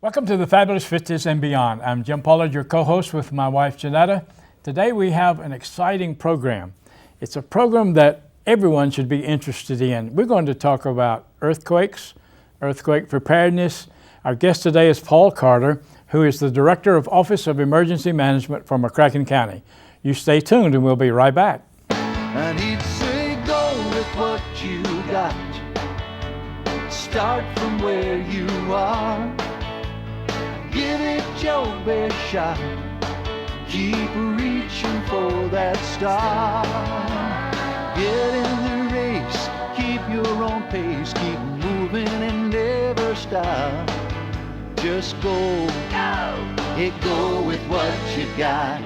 Welcome to the Fabulous 50s and Beyond. I'm Jim Pollard, your co-host with my wife Janetta. Today we have an exciting program. It's a program that everyone should be interested in. We're going to talk about earthquakes, earthquake preparedness. Our guest today is Paul Carter, who is the Director of Office of Emergency Management for McCracken County. You stay tuned and we'll be right back. And he'd say, go with what you got. Start from where you are. Give it your best shot. Keep reaching for that star. Get in the race. Keep your own pace. Keep moving and never stop. Just go. Go with what you got.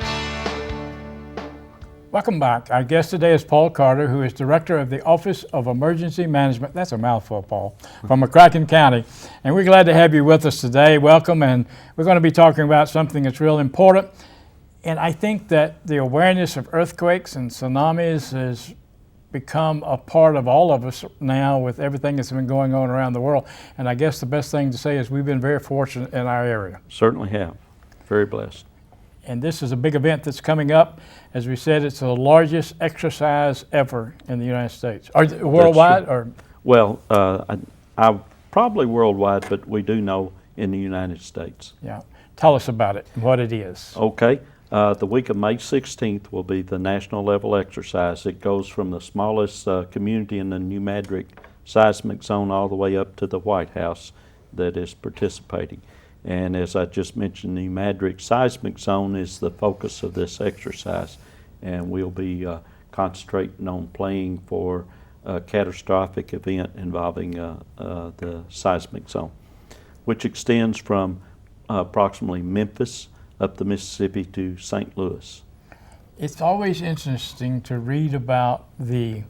Welcome back. Our guest today is Paul Carter, who is Director of the Office of Emergency Management. That's a mouthful, Paul, from McCracken County. And we're glad to have you with us today. Welcome. And we're going to be talking about something that's real important. And I think that the awareness of earthquakes and tsunamis has become a part of all of us now with everything that's been going on around the world. And I guess the best thing to say is we've been very fortunate in our area. Certainly have. Very blessed. And this is a big event that's coming up. As we said, it's the largest exercise ever in the United States. Or worldwide? Or well, I probably worldwide, but we do know in the United States. Yeah. Tell us about it, what it is. Okay. The week of May 16th will be the national level exercise. It goes from the smallest community in the New Madrid seismic zone all the way up to the White House that is participating. And as I just mentioned, the Madrid seismic zone is the focus of this exercise. And we'll be concentrating on playing for a catastrophic event involving the seismic zone, which extends from approximately Memphis up the Mississippi to St. Louis. It's always interesting to read about the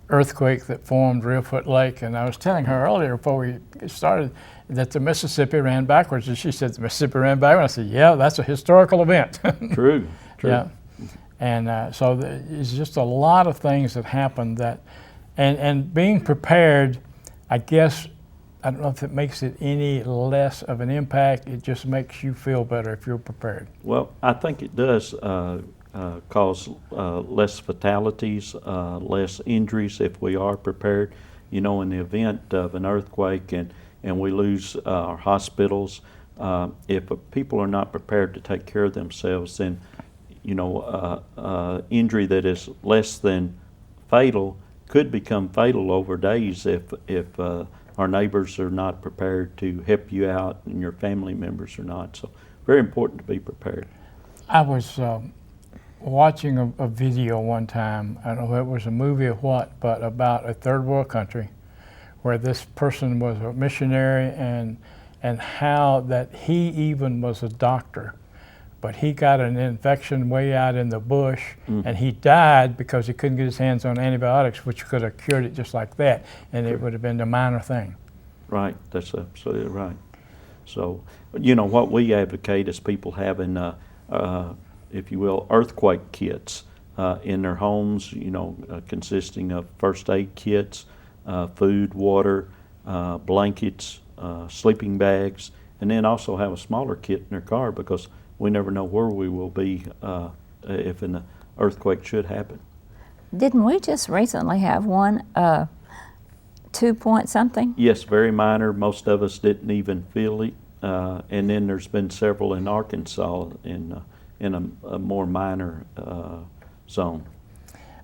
earthquake that formed Reelfoot Lake, and I was telling her earlier before we started that the Mississippi ran backwards, and she said the Mississippi ran backwards. I said, yeah, that's a historical event. True. Yeah, and so it's just a lot of things that happened that, and being prepared, I guess, I don't know if it makes it any less of an impact. It just makes you feel better if you're prepared. Well, I think it does cause less fatalities, less injuries if we are prepared. You know, in the event of an earthquake and we lose our hospitals, if people are not prepared to take care of themselves, then, you know, injury that is less than fatal could become fatal over days if our neighbors are not prepared to help you out and your family members are not. So very important to be prepared. I was watching a video one time, I don't know if it was a movie or what, but about a third world country where this person was a missionary and how that he even was a doctor, but he got an infection way out in the bush and he died because he couldn't get his hands on antibiotics, which could have cured it just like that, and it would have been a minor thing. Right, that's absolutely right. So, you know, what we advocate is people having if you will, earthquake kits in their homes, you know, consisting of first aid kits, food, water, blankets, sleeping bags, and then also have a smaller kit in their car because we never know where we will be if an earthquake should happen. Didn't we just recently have one 2-point something? Yes, very minor. Most of us didn't even feel it. And then there's been several in Arkansas in a more minor zone.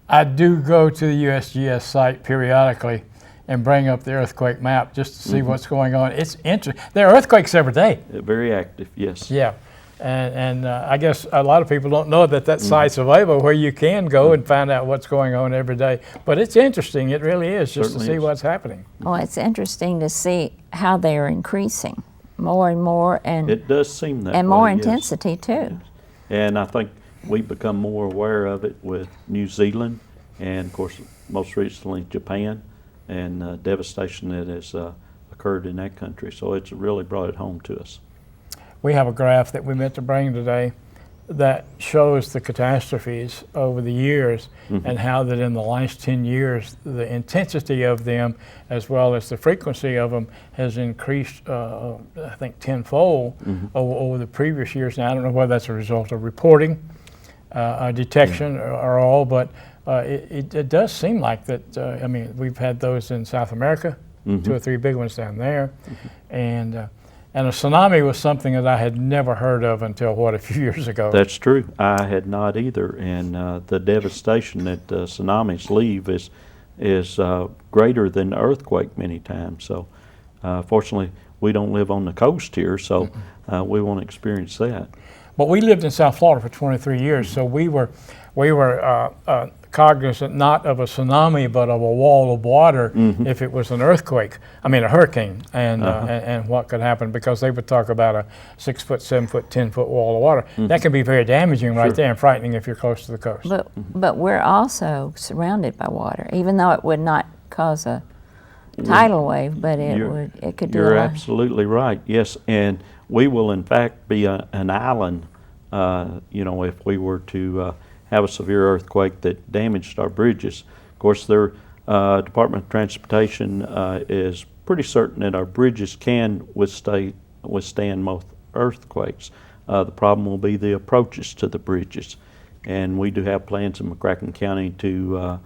I do go to the USGS site periodically and bring up the earthquake map just to see what's going on. It's interesting. There are earthquakes every day. Very active, yes. Yeah, and I guess a lot of people don't know that site's available where you can go and find out what's going on every day. But it's interesting. It really is, just Certainly to see is. what's happening. Well, it's interesting to see how they are increasing more and more, and it does seem that and way, more yes. intensity too. Yes. And I think we've become more aware of it with New Zealand and, of course, most recently Japan and devastation that has occurred in that country. So it's really brought it home to us. We have a graph that we meant to bring today, that shows the catastrophes over the years and how that in the last 10 years the intensity of them as well as the frequency of them has increased I think tenfold over the previous years. Now I don't know whether that's a result of reporting, detection or all, but it does seem like that. I mean, we've had those in South America, 2 or 3 big ones down there, and a tsunami was something that I had never heard of until, a few years ago. That's true. I had not either, and the devastation that tsunamis leave is greater than the earthquake many times. So, fortunately, we don't live on the coast here, so we won't experience that. But we lived in South Florida for 23 years, so we were cognizant not of a tsunami, but of a wall of water if it was an earthquake. I mean, a hurricane, and what could happen, because they would talk about a 6 foot, 7 foot, 10 foot wall of water. That can be very damaging right there and frightening if you're close to the coast. But we're also surrounded by water, even though it would not cause a tidal wave, but it could do a lot. You're absolutely right. Yes, and we will in fact be an island. If we were to have a severe earthquake that damaged our bridges. Of course, their Department of Transportation is pretty certain that our bridges can withstand most earthquakes. The problem will be the approaches to the bridges, and we do have plans in McCracken County to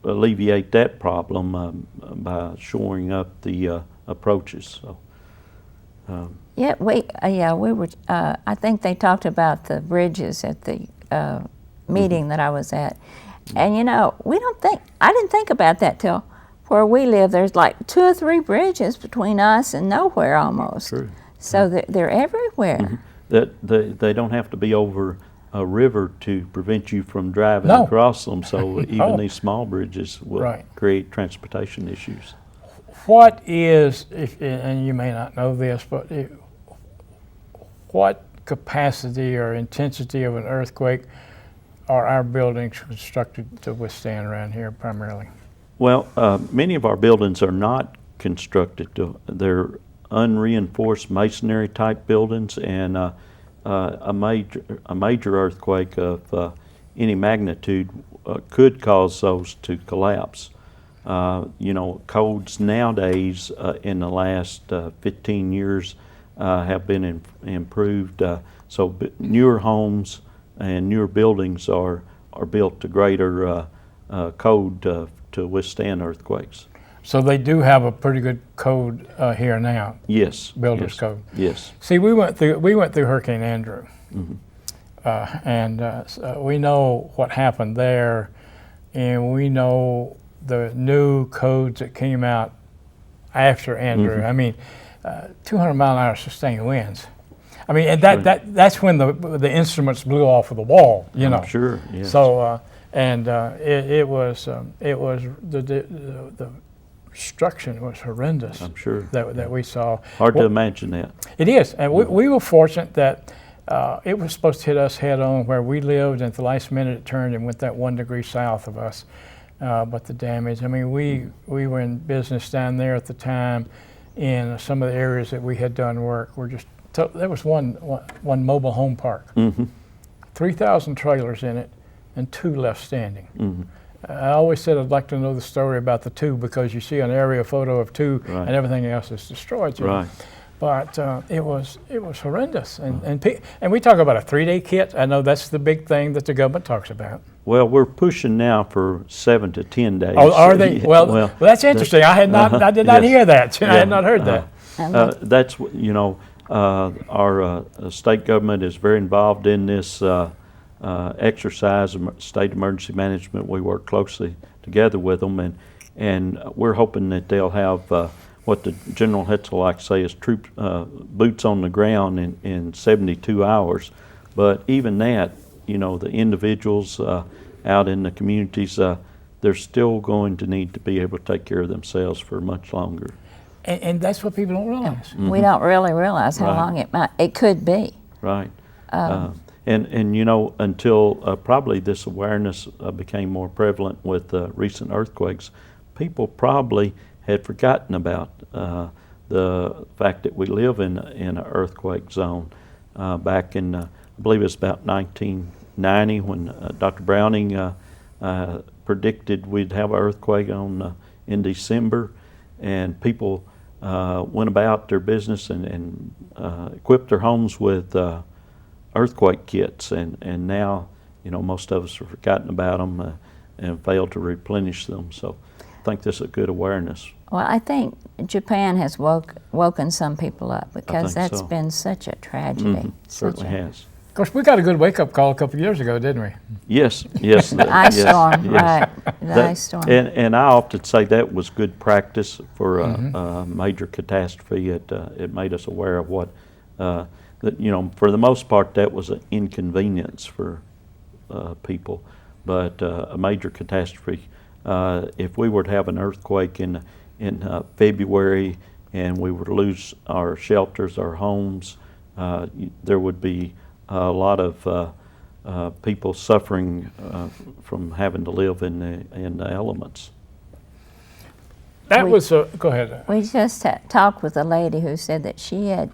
alleviate that problem by shoring up the approaches. So. We were. I think they talked about the bridges at the meeting that I was at, and I didn't think about that till where we live. There's like 2 or 3 bridges between us and nowhere almost. True. So they're everywhere. They don't have to be over a river to prevent you from driving across them. So even these small bridges will create transportation issues. What is, and you may not know this, but what capacity or intensity of an earthquake are our buildings constructed to withstand around here primarily? Well, many of our buildings are not constructed to, they're unreinforced masonry type buildings, and a major earthquake of any magnitude could cause those to collapse. Codes nowadays in the last 15 years have been improved. So newer homes and newer buildings are built to greater code to withstand earthquakes. So they do have a pretty good code here now. Yes. Builder's code. Yes. See, we went through Hurricane Andrew, and we know what happened there, and we know the new codes that came out after Andrew. I mean, 200-mile-an-hour sustained winds. I mean, and that's when the instruments blew off of the wall. I'm sure. Yes. So it was the destruction was horrendous. I'm sure that we saw. Hard to imagine that. It is, and we were fortunate that it was supposed to hit us head on where we lived, and at the last minute it turned and went that 1 degree south of us. But the damage, I mean, we were in business down there at the time, in some of the areas that we had done work were just, there was one mobile home park, 3,000 trailers in it, and 2 left standing. I always said I'd like to know the story about the 2, because you see an area photo of 2 and everything else is destroyed. Right. But it was horrendous, and we talk about a 3-day kit. I know that's the big thing that the government talks about. Well, we're pushing now for 7 to 10 days. Oh, are they? Yeah, well, that's interesting. I did not hear that. I had not heard that. That's our state government is very involved in this exercise of state emergency management. We work closely together with them, and we're hoping that they'll have what the General Hetzel likes to say is boots on the ground in 72 hours. But even that, the individuals out in the communities, they're still going to need to be able to take care of themselves for much longer. And that's what people don't realize. We don't really realize how long it could be. Right. And until probably this awareness became more prevalent with recent earthquakes, people probably had forgotten about the fact that we live in an earthquake zone. back in, I believe it's about 1990 when Dr. Browning predicted we'd have an earthquake in December, and people went about their business and equipped their homes with earthquake kits, and now, most of us have forgotten about them and failed to replenish them. So I think this is a good awareness. Well, I think Japan has woken some people up, because think that's so. been such a tragedy. Certainly has. Of course, we got a good wake-up call a couple of years ago, didn't we? Yes. The ice storm, right? The ice storm. And I often say that was good practice for a major catastrophe. It made us aware of what, for the most part, that was an inconvenience for people. But a major catastrophe, if we were to have an earthquake in February and we were to lose our shelters, our homes, there would be a lot of people suffering from having to live in the elements. That was go ahead. We just talked with a lady who said that she has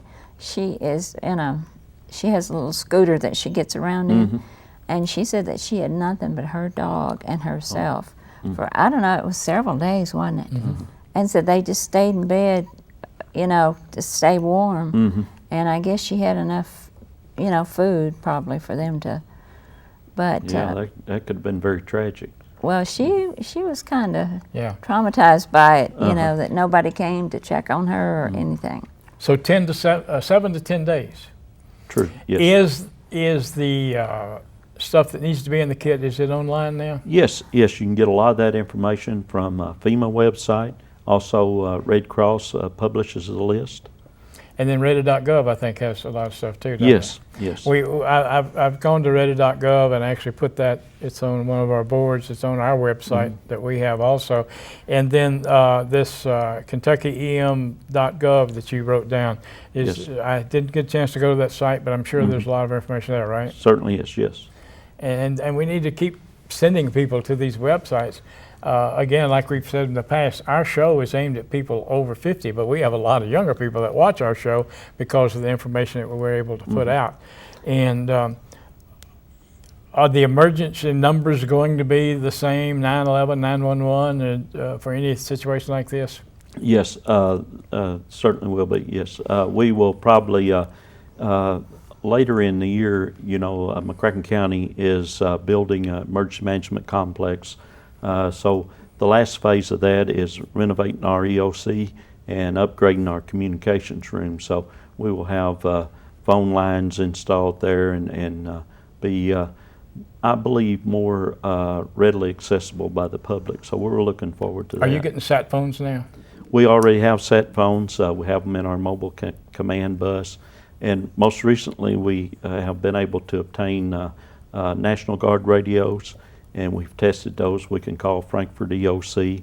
a little scooter that she gets around in, and she said that she had nothing but her dog and herself for, I don't know, it was several days, wasn't it? And so they just stayed in bed, to stay warm. And I guess she had enough, food probably for them to, but that could have been very tragic. well, she was kind of Yeah. traumatized by it, that nobody came to check on her or anything. So 7 to 10 days. True. Yes. Is the stuff that needs to be in the kit, is it online now? Yes. You can get a lot of that information from FEMA website. Also, Red Cross publishes a list. And then ready.gov, I think, has a lot of stuff too, doesn't it? Yes. I've gone to ready.gov and actually put that, it's on one of our boards, it's on our website that we have also. And then this KentuckyEM.gov that you wrote down, I didn't get a chance to go to that site, but I'm sure there's a lot of information there, right? Certainly is, yes. And we need to keep sending people to these websites. Again, like we've said in the past, our show is aimed at people over 50, but we have a lot of younger people that watch our show because of the information that we're able to put out. And are the emergency numbers going to be the same, 911, 911, for any situation like this? Yes, certainly will be, yes. We will probably, later in the year, McCracken County is building an emergency management complex. So the last phase of that is renovating our EOC and upgrading our communications room. So we will have phone lines installed there and be, I believe, more readily accessible by the public. So we're looking forward to that. Are you getting sat phones now? We already have sat phones. We have them in our mobile command bus. And most recently, we have been able to obtain National Guard radios, and we've tested those. We can call Frankfurt EOC.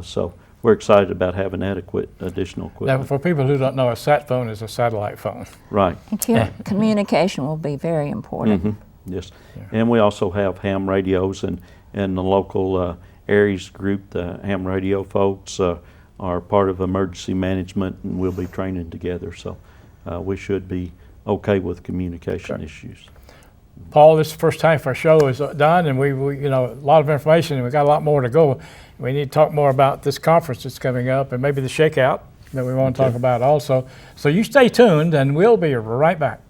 So we're excited about having adequate additional Now, equipment. for people who don't know, a sat phone is a satellite phone. Right. And communication will be very important. Yes. And we also have ham radios, and the local Aries group, the ham radio folks, are part of emergency management, and we'll be training together. So we should be okay with communication issues. Paul, this is the first time our show is done, and we a lot of information, and we got a lot more to go. We need to talk more about this conference that's coming up, and maybe the shakeout that we want to talk about also. So you stay tuned, and we'll be right back.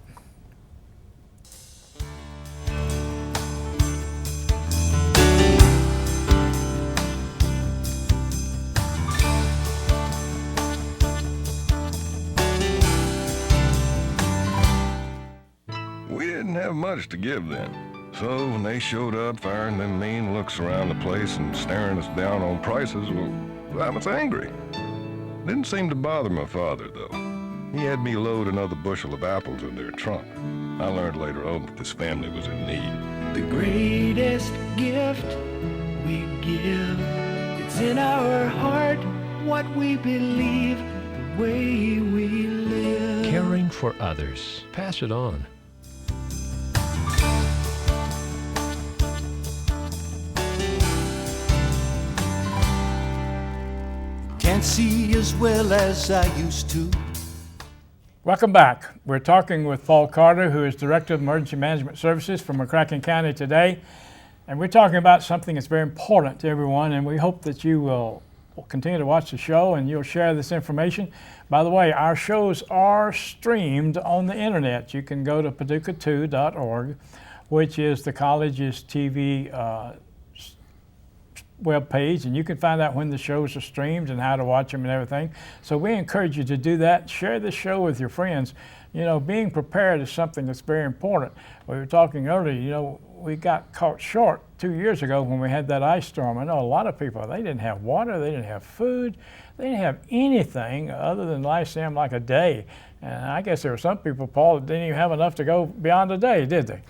Have much to give then. So when they showed up firing them mean looks around the place and staring us down on prices, well, I was angry. Didn't seem to bother my father, though. He had me load another bushel of apples in their trunk. I learned later on that this family was in need. The greatest gift we give, it's in our heart, what we believe, the way we live. Caring for others. Pass it on. Can't see as well as I used to. Welcome back. We're talking with Paul Carter, who is Director of Emergency Management Services for McCracken County today. And we're talking about something that's very important to everyone, and we hope that you will continue to watch the show and you'll share this information. By the way, our shows are streamed on the internet. You can go to paducah2.org, which is the college's TV web page, and you can find out when the shows are streamed and how to watch them and everything. So we encourage you to do that. Share this show with your friends. You know, being prepared is something that's very important. We were talking earlier, you know, we got caught short 2 years ago when we had that ice storm. I know a lot of people, they didn't have water, they didn't have food, they didn't have anything other than last them like a day. And I guess there were some people, Paul, that didn't even have enough to go beyond a day, did they?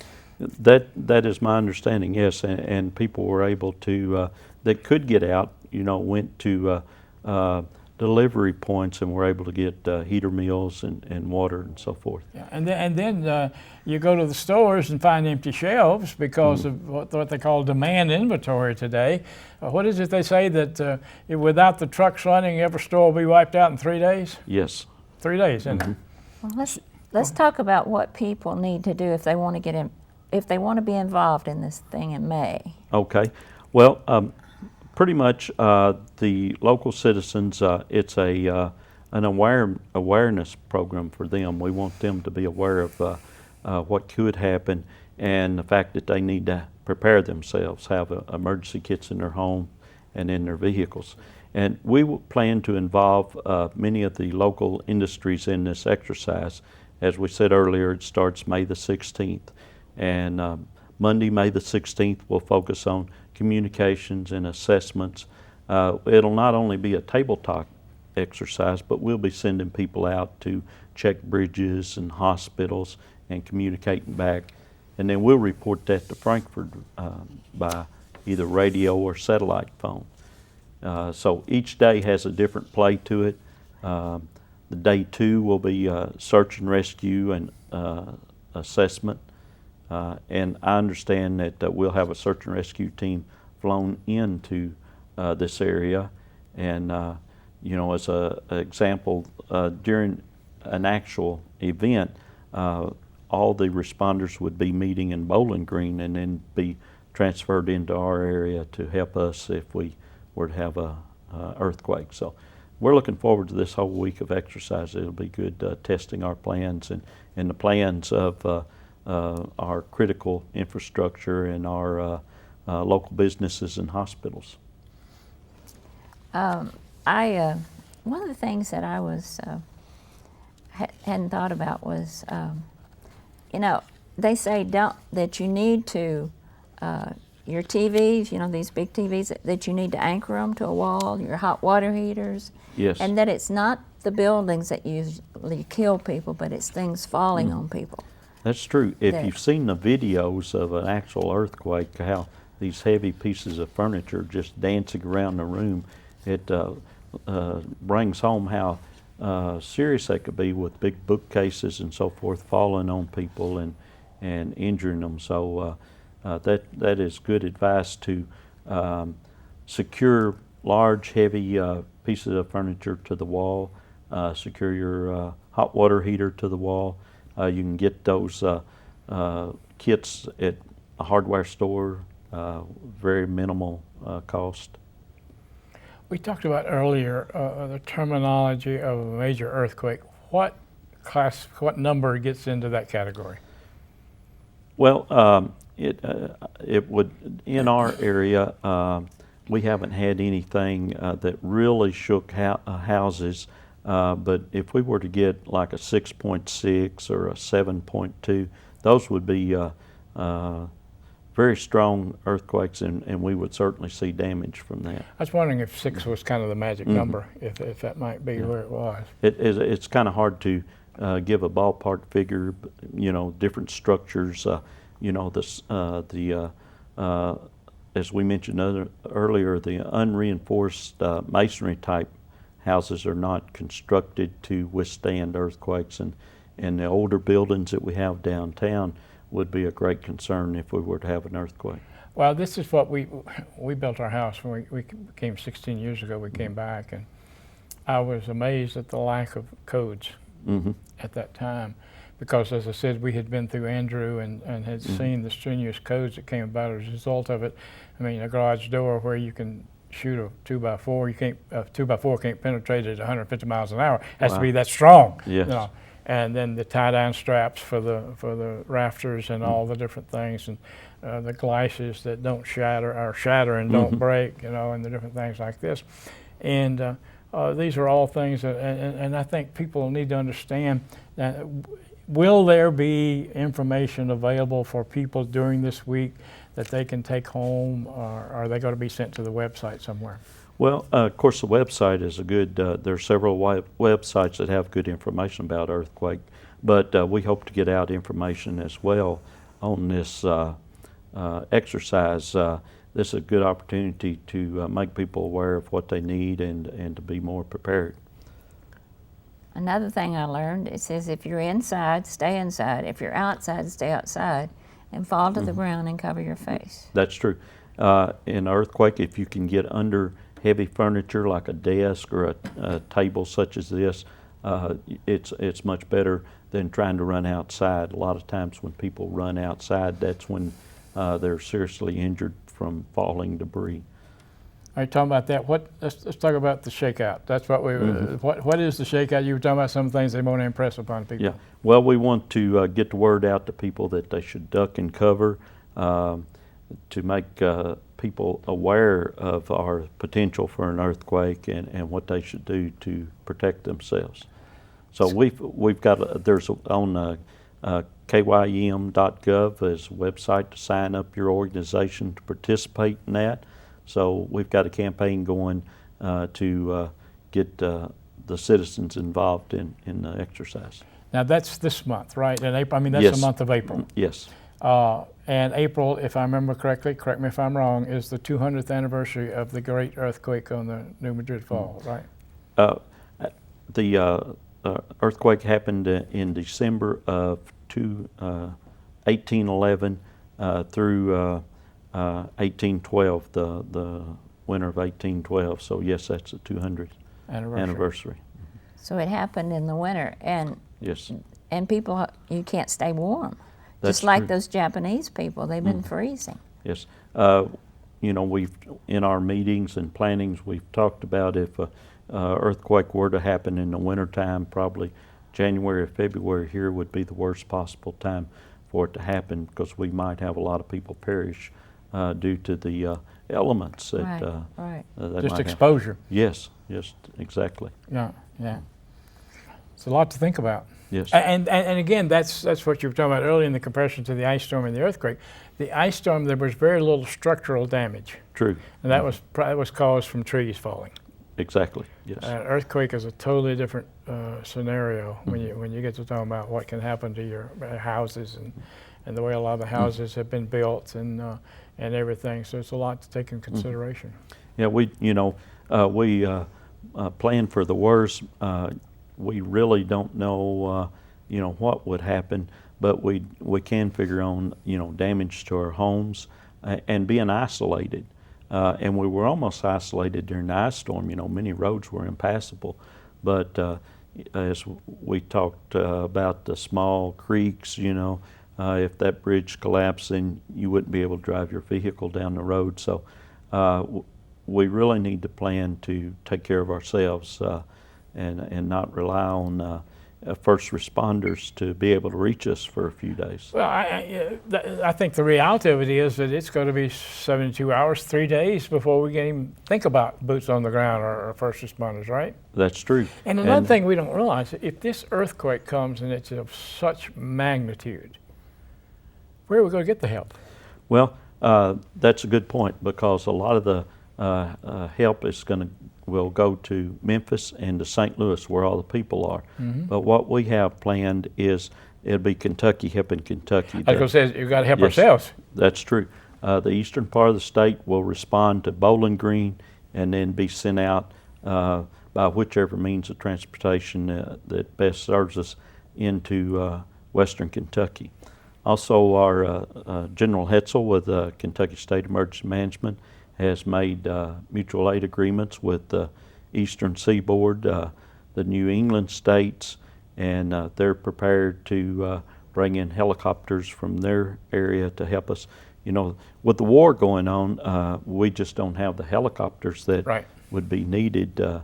That is my understanding, yes, and people were able to, that could get out, you know, went to delivery points and were able to get heater meals and water and so forth. Yeah, and then you go to the stores and find empty shelves because of what they call demand inventory today. What is it they say that without the trucks running, every store will be wiped out in 3 days? Yes. 3 days, isn't it? Well, let's talk about what people need to do if they want to get in, if they want to be involved in this thing in May. Okay. Well, pretty much the local citizens, it's an awareness program for them. We want them to be aware of what could happen and the fact that they need to prepare themselves, have emergency kits in their home and in their vehicles. And we plan to involve many of the local industries in this exercise. As we said earlier, it starts May the 16th. And Monday, May the 16th, we'll focus on communications and assessments. It'll not only be a tabletop exercise, but we'll be sending people out to check bridges and hospitals and communicating back. And then we'll report that to Frankfurt by either radio or satellite phone. So each day has a different play to it. The day 2 will be search and rescue and assessment. And I understand that we'll have a search and rescue team flown into this area. And, you know, as an example, during an actual event, all the responders would be meeting in Bowling Green and then be transferred into our area to help us if we were to have a earthquake. So we're looking forward to this whole week of exercise. It'll be good testing our plans and the plans of our critical infrastructure and our local businesses and hospitals. One of the things that I was hadn't thought about was, you know, they say that you need to your TVs, you know, these big TVs, that you need to anchor them to a wall. Your hot water heaters. Yes. And that it's not the buildings that usually kill people, but it's things falling on people. That's true. If you've seen the videos of an actual earthquake, how these heavy pieces of furniture just dancing around the room, it brings home how serious they could be with big bookcases and so forth falling on people and injuring them. So that is good advice to secure large, heavy pieces of furniture to the wall, secure your hot water heater to the wall. You can get those kits at a hardware store, very minimal cost. We talked about earlier the terminology of a major earthquake. What number gets into that category? Well, it would, in our area, we haven't had anything that really shook houses. But if we were to get like a 6.6 or a 7.2, those would be very strong earthquakes, and we would certainly see damage from that. I was wondering if 6 was kind of the magic number, if that might be where it was. It's kind of hard to give a ballpark figure. You know, different structures. You know, as we mentioned earlier, the unreinforced masonry type houses are not constructed to withstand earthquakes, and the older buildings that we have downtown would be a great concern if we were to have an earthquake. Well, this is what we built our house when we came 16 years ago. We came back, and I was amazed at the lack of codes at that time, because, as I said, we had been through Andrew and had seen the strenuous codes that came about as a result of it. I mean, a garage door where you can shoot a 2x4, a 2x4 can't penetrate it at 150 miles an hour. It has to be that strong. Yes. You know. And then the tie-down straps for the rafters and all the different things, and the glasses that don't shatter and don't break, you know, and the different things like this. And these are all things that, and I think people need to understand that. Will there be information available for people during this week that they can take home, or are they going to be sent to the website somewhere? Well, of course, the website is a good, there are several websites that have good information about earthquake, but we hope to get out information as well on this exercise. This is a good opportunity to make people aware of what they need and to be more prepared. Another thing I learned, it says if you're inside, stay inside. If you're outside, stay outside, and fall to the ground and cover your face. That's true. In an earthquake, if you can get under heavy furniture like a desk or a table such as this, it's much better than trying to run outside. A lot of times when people run outside, that's when they're seriously injured from falling debris. Are you talking about that? Let's talk about the shakeout. That's what we. What is the shakeout? You were talking about some things they want to impress upon people. Yeah. Well, we want to get the word out to people that they should duck and cover, to make people aware of our potential for an earthquake and what they should do to protect themselves. So we've got there's on KYEM.gov is a website to sign up your organization to participate in that. So we've got a campaign going to get the citizens involved in the exercise. Now that's this month, right? In April. I mean, that's Yes. the month of April. Yes. And April, if I remember correctly, correct me if I'm wrong, is the 200th anniversary of the great earthquake on the New Madrid Fall, right? The earthquake happened in December of 1811 through 1812, the winter of 1812. So yes, that's the 200th anniversary. So it happened in the winter, and Yes. and people, you can't stay warm. That's Just like true. those Japanese people, they've been freezing. Yes. You know, we've in our meetings and plannings, we've talked about if a earthquake were to happen in the wintertime, probably January or February here would be the worst possible time for it to happen, because we might have a lot of people perish due to the elements that, Right. that Just might exposure. happen. Yes, yes, exactly. Yeah, yeah. It's a lot to think about. Yes. And again, that's what you were talking about earlier in the comparison to the ice storm and the earthquake. The ice storm, there was very little structural damage, True. and that was caused from trees falling. Exactly. Yes. An earthquake is a totally different scenario when you get to talking about what can happen to your houses and the way a lot of the houses have been built and everything. So it's a lot to take in consideration. Yeah, we plan for the worst. We really don't know, what would happen, but we can figure on, damage to our homes and being isolated. And we were almost isolated during the ice storm. Many roads were impassable, but as we talked about the small creeks, if that bridge collapsed, then you wouldn't be able to drive your vehicle down the road. So we really need to plan to take care of ourselves and not rely on first responders to be able to reach us for a few days. Well, I think the reality of it is that it's going to be 72 hours, 3 days before we can even think about boots on the ground or first responders, right? That's true. And another thing we don't realize, if this earthquake comes and it's of such magnitude, where are we going to get the help? Well, that's a good point, because a lot of the help will go to Memphis and to St. Louis, where all the people are. But what we have planned is it'll be Kentucky helping Kentucky. I was going to say, you've got to help Yes, ourselves. That's true. The eastern part of the state will respond to Bowling Green and then be sent out by whichever means of transportation that best serves us into western Kentucky. Also, our General Hetzel with Kentucky State Emergency Management has made mutual aid agreements with the Eastern Seaboard, the New England states, and they're prepared to bring in helicopters from their area to help us. You know, with the war going on, we just don't have the helicopters that Right. would be needed to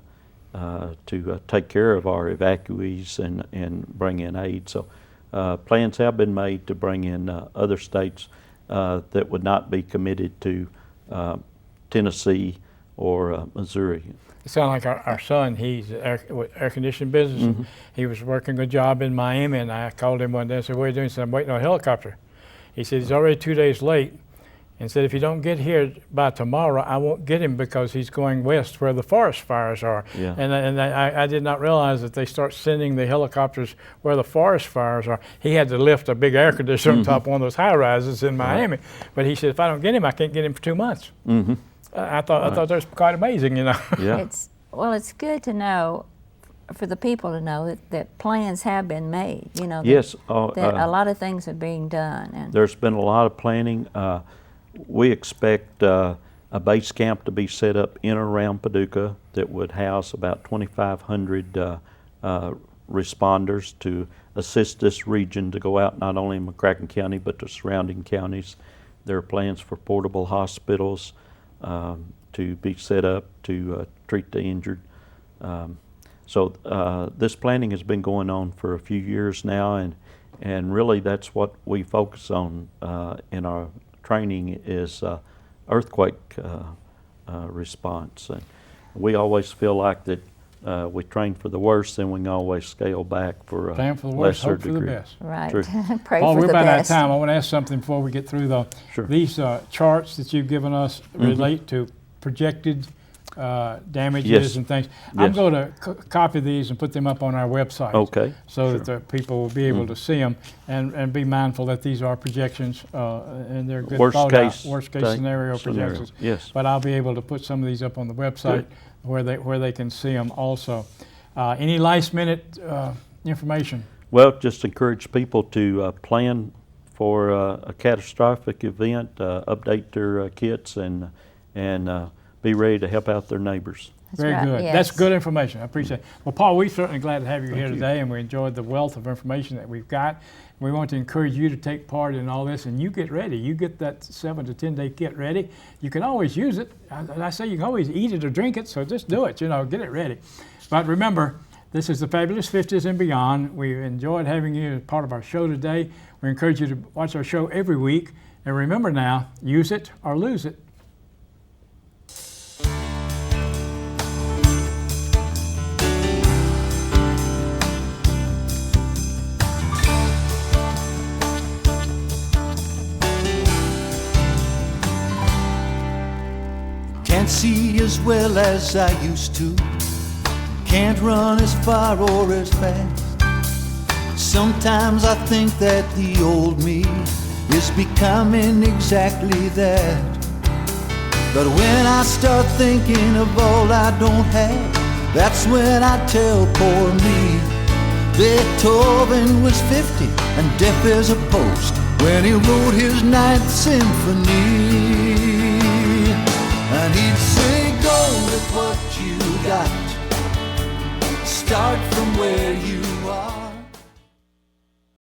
take care of our evacuees and bring in aid. So plans have been made to bring in other states that would not be committed to Tennessee or Missouri. It sounds like our son, he's air conditioning business. He was working a job in Miami, and I called him one day and said, "What are you doing?" He said, "I'm waiting on a helicopter." He said, "He's already 2 days late." And said, "If you don't get here by tomorrow, I won't get him because he's going west where the forest fires are." Yeah. And I did not realize that they start sending the helicopters where the forest fires are. He had to lift a big air conditioner on top of one of those high rises in Miami. But he said, "If I don't get him, I can't get him for 2 months." I thought that was quite amazing, you know. Yeah. It's good to know, for the people to know that plans have been made. You know, Yes. that a lot of things are being done. And There's been a lot of planning. We expect a base camp to be set up in and around Paducah that would house about 2,500 responders to assist this region to go out not only in McCracken County but the surrounding counties. There are plans for portable hospitals to be set up to treat the injured. So this planning has been going on for a few years now, and really that's what we focus on in our training is earthquake response. And we always feel like that we train for the worst, then we can always scale back for a Plan for the worst, lesser hope for the degree. best. right, True. pray Paul, for we're the about out of best. time. I want to ask something before we get through, though. Sure. These charts that you've given us relate to projected damages Yes. and things. I'm Yes. going to copy these and put them up on our website. Okay. So that the people will be able to see them and be mindful that these are projections and they're good Worst thought out, case worst case type scenario scenario. projections. Yes. But I'll be able to put some of these up on the website where they can see them also. Any last minute information? Well, just encourage people to plan for a catastrophic event, update their kits, and be ready to help out their neighbors. Very right, good. yes. That's good information. I appreciate it. Well, Paul, we're certainly glad to have you here you. today, and we enjoyed the wealth of information that we've got. We want to encourage you to take part in all this, and you get ready. You get that 7 to 10 day kit ready. You can always use it. I say you can always eat it or drink it, so just do it, get it ready. But remember, this is the Fabulous 50s and Beyond. We enjoyed having you as part of our show today. We encourage you to watch our show every week. And remember now, use it or lose it. Can't see as well as I used to. Can't run as far or as fast. Sometimes I think that the old me is becoming exactly that. But when I start thinking of all I don't have, that's when I tell poor me Beethoven was 50 and deaf as a post when he wrote his Ninth Symphony. And he'd say, go with what you got, start from where you are.